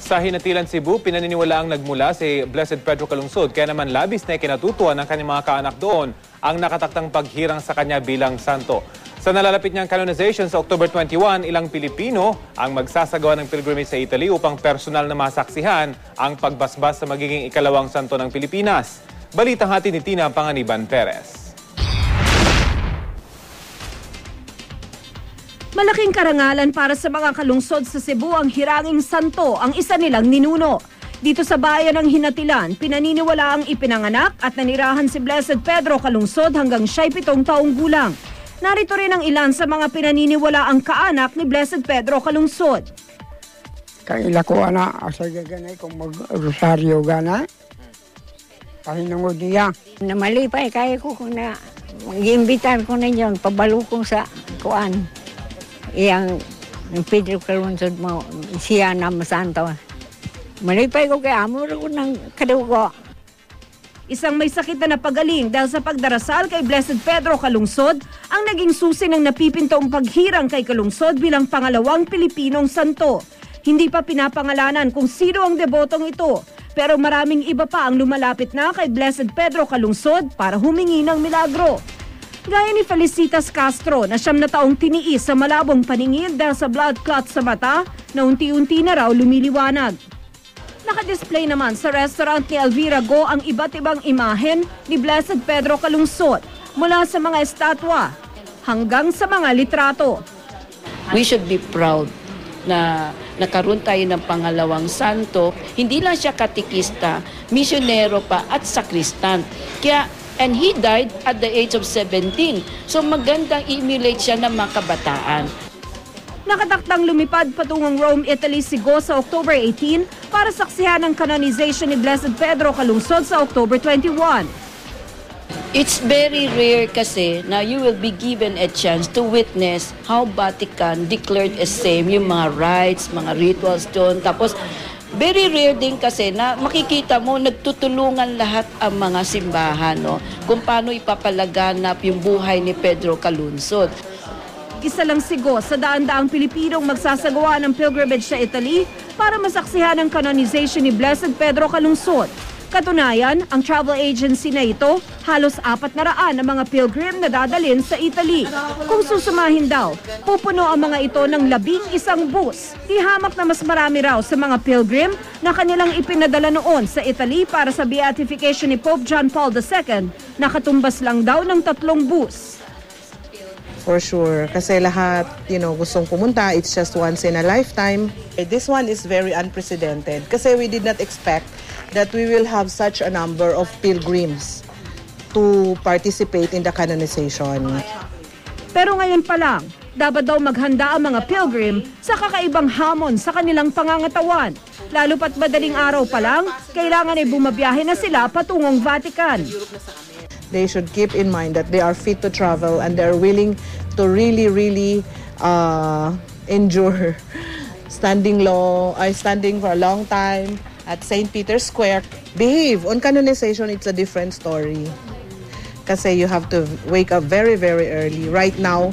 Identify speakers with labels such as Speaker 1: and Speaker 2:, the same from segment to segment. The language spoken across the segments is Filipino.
Speaker 1: Sa Hinatilan, Cebu, pinaniniwalaang nagmula si Blessed Pedro Calungsod, kaya naman labis na ikinatutuan ng kanyang mga kaanak doon ang nakataktang paghirang sa kanya bilang santo. Sa nalalapit niyang canonization sa October 21, ilang Pilipino ang magsasagawa ng pilgrimage sa Italy upang personal na masaksihan ang pagbasbas sa magiging ikalawang santo ng Pilipinas. Balitang hatid ni Tina Panganiban Perez.
Speaker 2: Malaking karangalan para sa mga kalungsod sa Cebu ang hiranging santo, ang isa nilang ninuno. Dito sa bayan ng Hinatilan, pinaniniwala ang ipinanganak at nanirahan si Blessed Pedro Calungsod hanggang siya'y 7 taong gulang. Narito rin ang ilan sa mga pinaniniwala ang kaanak ni Blessed Pedro Calungsod.
Speaker 3: Kaila ko ana, asa gaganay kung mag-rosaryo gana. Pahinungod niya.
Speaker 4: Namalipay kaya ko kung na mag-imbitan ko na yun, pabalo ko sa kuan. Iyang Pedro Calungsod mo, siya na masanto. Malipay ko kaya amo ko ng kadugo.
Speaker 2: Isang may sakit na napagaling dahil sa pagdarasal kay Blessed Pedro Calungsod ang naging susi ng napipintaong paghirang kay Calungsod bilang pangalawang Pilipinong santo. Hindi pa pinapangalanan kung sino ang debotong ito, pero maraming iba pa ang lumalapit na kay Blessed Pedro Calungsod para humingi ng milagro. Gaya ni Felicitas Castro na 9 na taong tiniis sa malabong paningin dahil sa blood clot sa mata na unti-unti na raw lumiliwanag. Nakadisplay naman sa restaurant ni Elvira Go ang iba't ibang imahen ni Blessed Pedro Calungsod mula sa mga estatwa hanggang sa mga litrato.
Speaker 5: We should be proud na nakaroon tayo ng pangalawang santo. Hindi lang siya katikista, misyonero pa at sakristan. And he died at the age of 17. So magandang i-emulate siya ng mga kabataan.
Speaker 2: Nakataktang lumipad patungong Rome, Italy si Go sa October 18 para saksihan ang canonization ni Blessed Pedro Calungsod sa October 21.
Speaker 5: It's very rare kasi na you will be given a chance to witness how Vatican declared as same yung mga rites, mga rituals doon. Tapos very rare din kasi na makikita mo nagtutulungan lahat ang mga simbahan, no? Kung paano ipapalaganap yung buhay ni Pedro Calungsod.
Speaker 2: Isa lang si Go sa daan-daang Pilipinong magsasagawa ng pilgrimage sa Italy para masaksihan ang canonization ni Blessed Pedro Calungsod. Katunayan, ang travel agency na ito, halos 400 na mga pilgrim na dadalhin sa Italy. Kung susumahin daw, pupuno ang mga ito ng 11 bus. Ihamak na mas marami raw sa mga pilgrim na kanilang ipinadala noon sa Italy para sa beatification ni Pope John Paul II, nakatumbas lang daw ng 3 bus.
Speaker 6: For sure, kasi lahat, gustong pumunta, it's just once in a lifetime. This one is very unprecedented kasi we did not expect that we will have such a number of pilgrims to participate in the canonization.
Speaker 2: Pero ngayon pa lang, dapat daw maghanda ang mga pilgrim sa kakaibang hamon sa kanilang pangangatawan. Lalo pat madaling araw pa lang, kailangan ay bumabiyahe na sila patungong Vatican.
Speaker 6: They should keep in mind that they are fit to travel and they're willing to really endure standing for a long time at St. Peter's Square. Behave. On canonization, it's a different story. Kasi you have to wake up very, very early. Right now,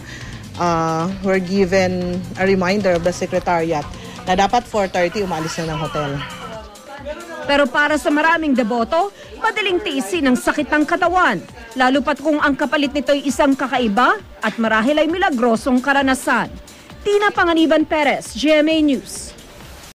Speaker 6: we're given a reminder of the Secretariat na dapat 4:30 umalis na ng hotel.
Speaker 2: Pero para sa maraming deboto, madaling tiisin ang sakit ng katawan. Lalo pat kung ang kapalit nito ay isang kakaiba at marahil ay milagrosong karanasan. Tina Panganiban Perez, GMA News.